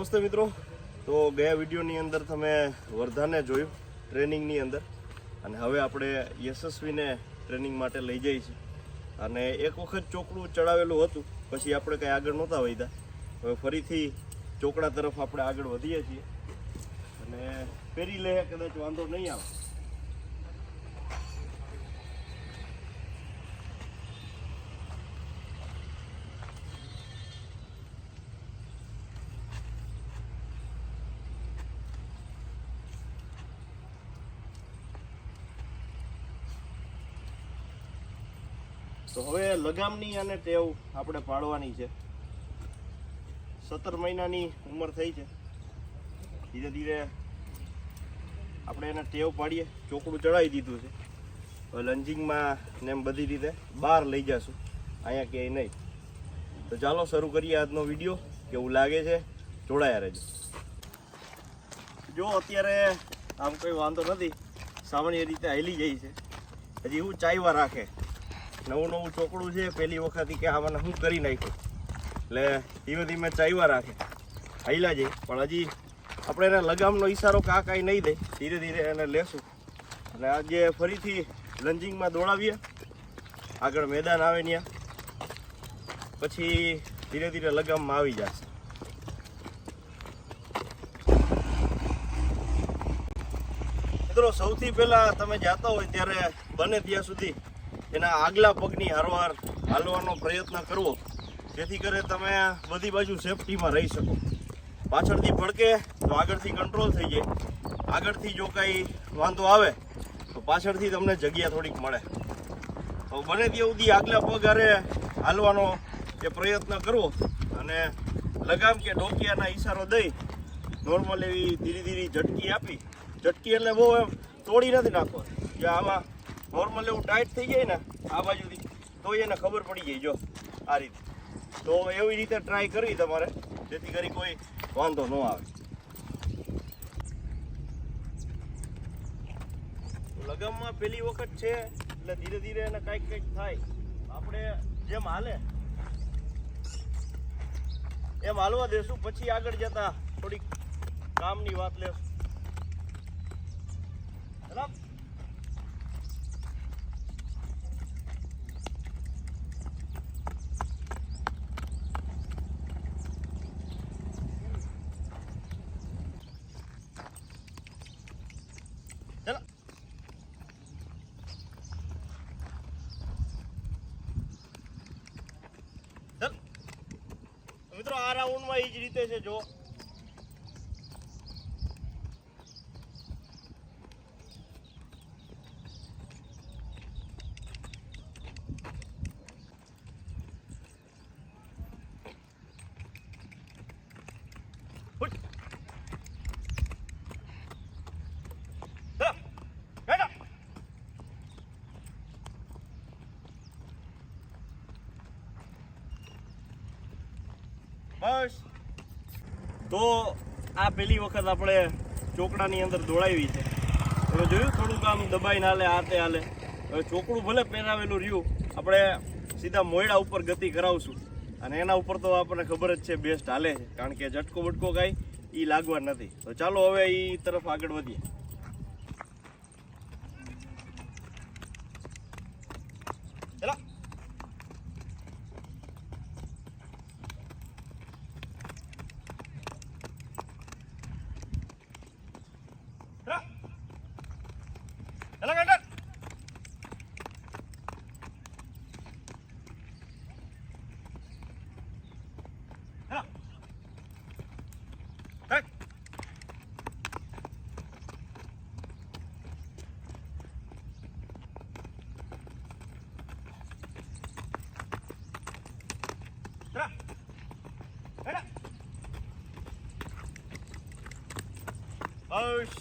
નમસ્તે મિત્રો. તો ગયા વિડીયોની અંદર તમે વર્ધાને જોયું ટ્રેનિંગની અંદર, અને હવે આપણે યશસ્વીને ટ્રેનિંગ માટે લઈ જઈએ છીએ. અને એક વખત ચોકડું ચડાવેલું હતું, પછી આપણે કંઈ આગળ નહોતા વધ્યા. હવે ફરીથી ચોકડા તરફ આપણે આગળ વધીએ છીએ અને પહેરી લે કદાચ વાંધો નહીં આવે. તો હવે લગામની અને ટેવ આપણે પાડવાની છે. 17 મહિનાની ઉંમર થઈ છે. ધીરે ધીરે આપણે એને ટેવ પાડીએ. ચોકડું ચડાવી દીધું છે, હવે લંજિંગમાં ને એમ બધી રીતે બહાર લઈ જશું, અહીંયા ક્યાંય નહીં. તો ચાલો શરૂ કરીએ આજનો વિડીયો. કેવું લાગે છે જોડાયા રહેજો. જો અત્યારે આમ કોઈ વાંધો નથી, સામાન્ય રીતે હાલી જાય છે. હજી હું ચાયવા રાખે, નવું ચોકડું છે, પહેલી વખત કે આમાં હું કરી નાખ્યું એટલે ધીમે ધીમે ચાયવા રાખે, હાઈલા જાય. પણ હજી આપણે એને લગામનો ઈશારો કાંઈ નહીં દે, ધીરે ધીરે એને લેશું. અને આજે ફરીથી લંજિંગમાં દોડાવીએ, આગળ મેદાન આવે ત્યાં, પછી ધીરે ધીરે લગામમાં આવી જશે. મિત્રો સૌથી પહેલાં તમે જાતા હોય ત્યારે બને ત્યાં સુધી એના આગલા પગની હારવાર હાલવાનો પ્રયત્ન કરવો, જેથી કરે તમે બધી બાજુ સેફટીમાં રહી શકો. પાછળથી ભડકે તો આગળથી કંટ્રોલ થઈ જાય. આગળથી જો કાંઈ વાંધો આવે તો પાછળથી તમને જગ્યા થોડીક મળે. તો બને ત્યાં સુધી આગલા પગ હારે હાલવાનો એ પ્રયત્ન કરવો, અને લગામ કે ડોકિયાના ઈશારો દઈ નોર્મલ એવી ધીરે ધીરે ઝટકી આપી. ઝટકી એટલે બહુ એમ તોડી નથી નાખો, જે આમાં નોર્મલ એવું ટાઈટ થઈ જાય ને આ બાજુથી, તો એને ખબર પડી જાય. જો આ રીતે, તો એવી રીતે ટ્રાય કરવી તમારે, જેથી કરી કોઈ વાંધો ન આવે. લગામમાં પહેલી વખત છે એટલે ધીરે ધીરે એને કંઈક થાય. આપણે જેમ હાલે એમ હાલવા દેશું, પછી આગળ જતા થોડીક કામની વાત લેશું. બરાબર. મિત્રો આ રાઉન્ડમાં એ જ રીતે છે. જો બસ. તો આ પહેલી વખત આપણે ચોકડાની અંદર દોડાવી છે. હવે જોયું થોડુંક આમ દબાઈને હાલે, આ તે હાલે. હવે ચોકડું ભલે પહેરાવેલું રહ્યું, આપણે સીધા મોયડા ઉપર ગતિ કરાવશું, અને એના ઉપર તો આપણને ખબર જ છે બેસ્ટ હાલે છે, કારણ કે ઝટકો બટકો કાંઈ એ લાગવા નથી. તો ચાલો હવે એ તરફ આગળ વધીએ. બસ.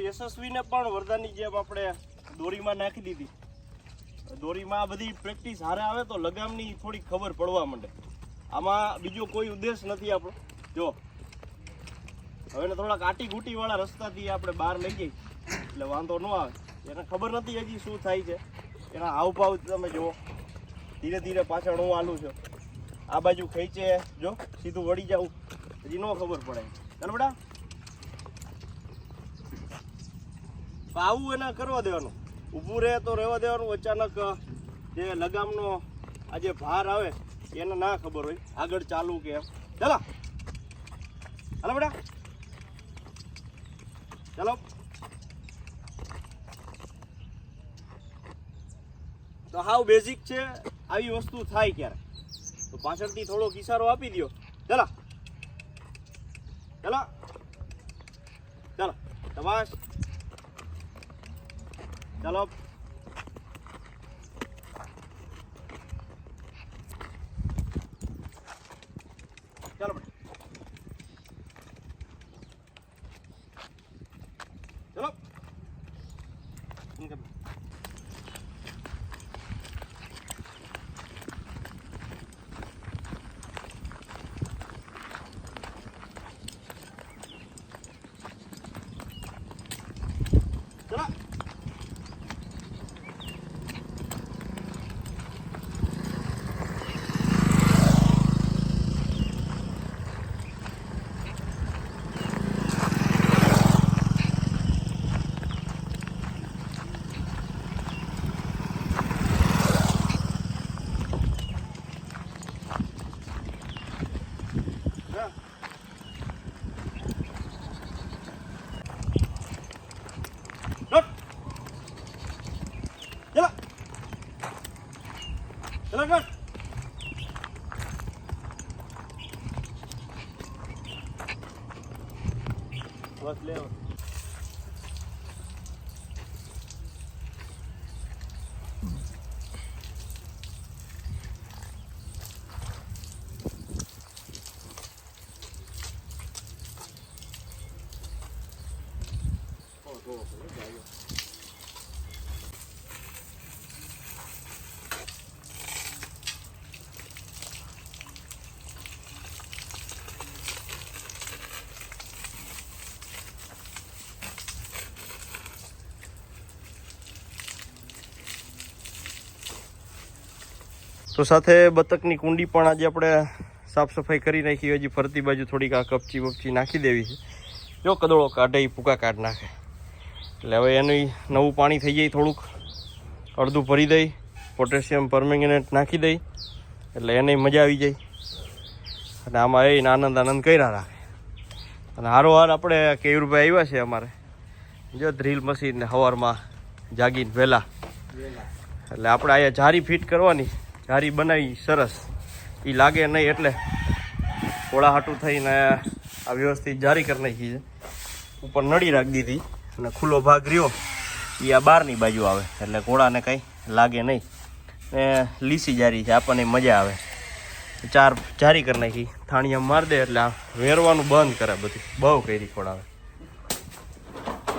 યશસ્વીને પણ વરદાનની જેમ આપણે દોરીમાં નાખી દીધી. દોરીમાં આ બધી પ્રેક્ટિસ હારે આવે તો લગામની થોડી ખબર પડવા માંડે. આમાં બીજો કોઈ ઉદ્દેશ નથી આપણો. જો હવે એને થોડાક આટી ઘૂટી વાળા રસ્તાથી આપણે બહાર લઈ જઈએ એટલે વાંધો ન આવે. એને ખબર નથી હજી શું થાય છે. એના હાવભાવ તમે જુઓ. ધીરે ધીરે પાછળ હું હાલું છું. આ બાજુ ખેંચે, જો સીધું વળી જાઉં, હજી ન ખબર પડે. ચાલ બેટા, આવું એને કરવા દેવાનું. ઊભું રહે તો રહેવા દેવાનું. અચાનક જે લગામનો આ જે ભાર આવે એને ના ખબર હોય આગળ ચાલુ કે એમ. ચાલો હાલો બેટા, ચાલો. તો હાવ બેઝિક છે. આવી વસ્તુ થાય ક્યારે તો પાછળથી થોડો ઇશારો આપી દો. ચાલો ચાલો ચાલો તબાશ, ચાલો. ચાલો બેટા, ચલો. બસ લેવો. તો સાથે બતકની કુંડી પણ આજે આપણે સાફ સફાઈ કરી નાખી. હજી ફરતી બાજુ થોડીક આ કપચી બપચી નાખી દેવી છે. જો કદળો કાઢે એ ભૂકા કાઢ નાખે એટલે હવે એનું નવું પાણી થઈ જાય. થોડુંક અડધું ભરી દઈ, પોટેશિયમ પરમેંગનેટ નાખી દઈ એટલે એને મજા આવી જાય અને આમાં એને આનંદ કર્યા રાખે. અને હારોહાર આપણે કેયુરભાઈ આવ્યા છે અમારે. જો ડ્રીલ મશીન સવારમાં જાગીને વહેલા એટલે આપણે અહીંયા જારી ફિટ કરવાની. જારી બનાવી સરસ, એ લાગે નહીં એટલે થોડા હાટું થઈને આ વ્યવસ્થિત જારી કરી નાખી છે. ઉપર નળી રાખી દીધી અને ખુલ્લો ભાગ રહ્યો એ આ બહારની બાજુ આવે એટલે ઘોડાને કંઈ લાગે નહીં. ને લીસી જારી છે, આપણને મજા આવે. 4 જારી કરી નાખી, થાણીયા મારી દે એટલે આ વેરવાનું બંધ કરે. બધી બહુ કરી ખોડાવે.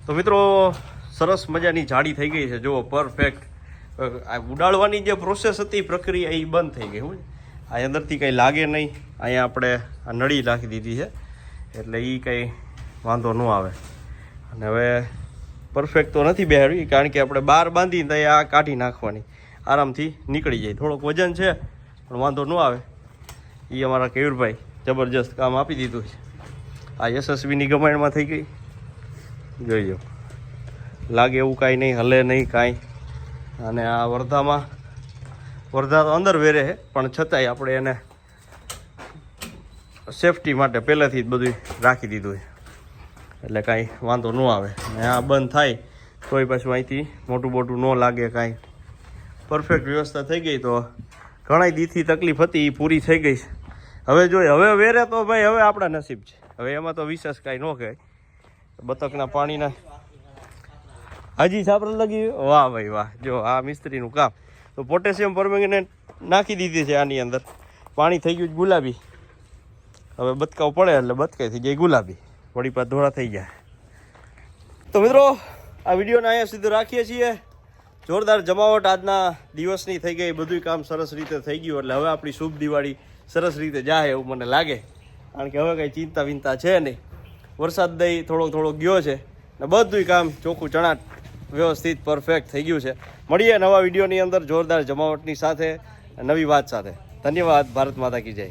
તો મિત્રો સરસ મજાની જાડી થઈ ગઈ છે. જુઓ પરફેક્ટ. આ ઉડાડવાની જે પ્રોસેસ હતી પ્રક્રિયા એ બંધ થઈ ગઈ. હું આ અંદરથી કંઈ લાગે નહીં. અહીંયા આપણે આ નળી નાખી દીધી છે એટલે એ કંઈ વાંધો ન આવે. અને હવે પરફેક્ટ તો નથી બેહાડવી કારણ કે આપણે બહાર બાંધીને તો આ કાઢી નાખવાની, આરામથી નીકળી જાય. થોડોક વજન છે પણ વાંધો ન આવે. એ અમારા કેયુરભાઈ જબરજસ્ત કામ આપી દીધું છે. આ યશસ્વીની ગમાણમાં થઈ ગઈ. જોઈજો, લાગે એવું કાંઈ નહીં, હલે નહીં કાંઈ. અને આ વર્ધા તો અંદર વેરે છે પણ છતાંય આપણે એને સેફટી માટે પહેલેથી જ બધું રાખી દીધું છે એટલે કાંઈ વાંધો ન આવે. અને આ બંધ થાય તોય પાછું અહીંથી મોટું મોટું ન લાગે કાંઈ. પરફેક્ટ વ્યવસ્થા થઈ ગઈ. તો ઘણા દીથી તકલીફ હતી એ પૂરી થઈ ગઈ છે. હવે જોઈએ, હવે વેરે તો ભાઈ હવે આપણા નસીબ છે. હવે એમાં તો વિશેષ કાંઈ ન કહેવાય. બતકના પાણીના હજી સાપર લગી. વાહ ભાઈ વાહ, જો આ મિસ્ત્રીનું કામ. તો પોટેશિયમ પરમેંગનેટ નાખી દીધી છે આની અંદર. પાણી થઈ ગયું ગુલાબી. હવે બતકાવ પડે એટલે બતકાઈ થઈ જાય ગુલાબી, વળી પાછ ધોળા થઈ જાય. તો મિત્રો આ વિડીયોને અહીંયા સીધું રાખીએ છીએ. જોરદાર જમાવટ આજના દિવસની થઈ ગઈ, બધું કામ સરસ રીતે થઈ ગયું. એટલે હવે આપણી શુભ દિવાળી સરસ રીતે જાય એવું મને લાગે, કારણ કે હવે કંઈ ચિંતા વિંતા છે નહીં. વરસાદ દઈ થોડો ગયો છે ને બધું કામ ચોખ્ખું ચણાટ વ્યવસ્થિત પરફેક્ટ થઈ ગયું છે. મળીએ નવા વિડીયોની અંદર જોરદાર જમાવટની સાથે, નવી વાત સાથે. ધન્યવાદ. ભારત માતા કી જય.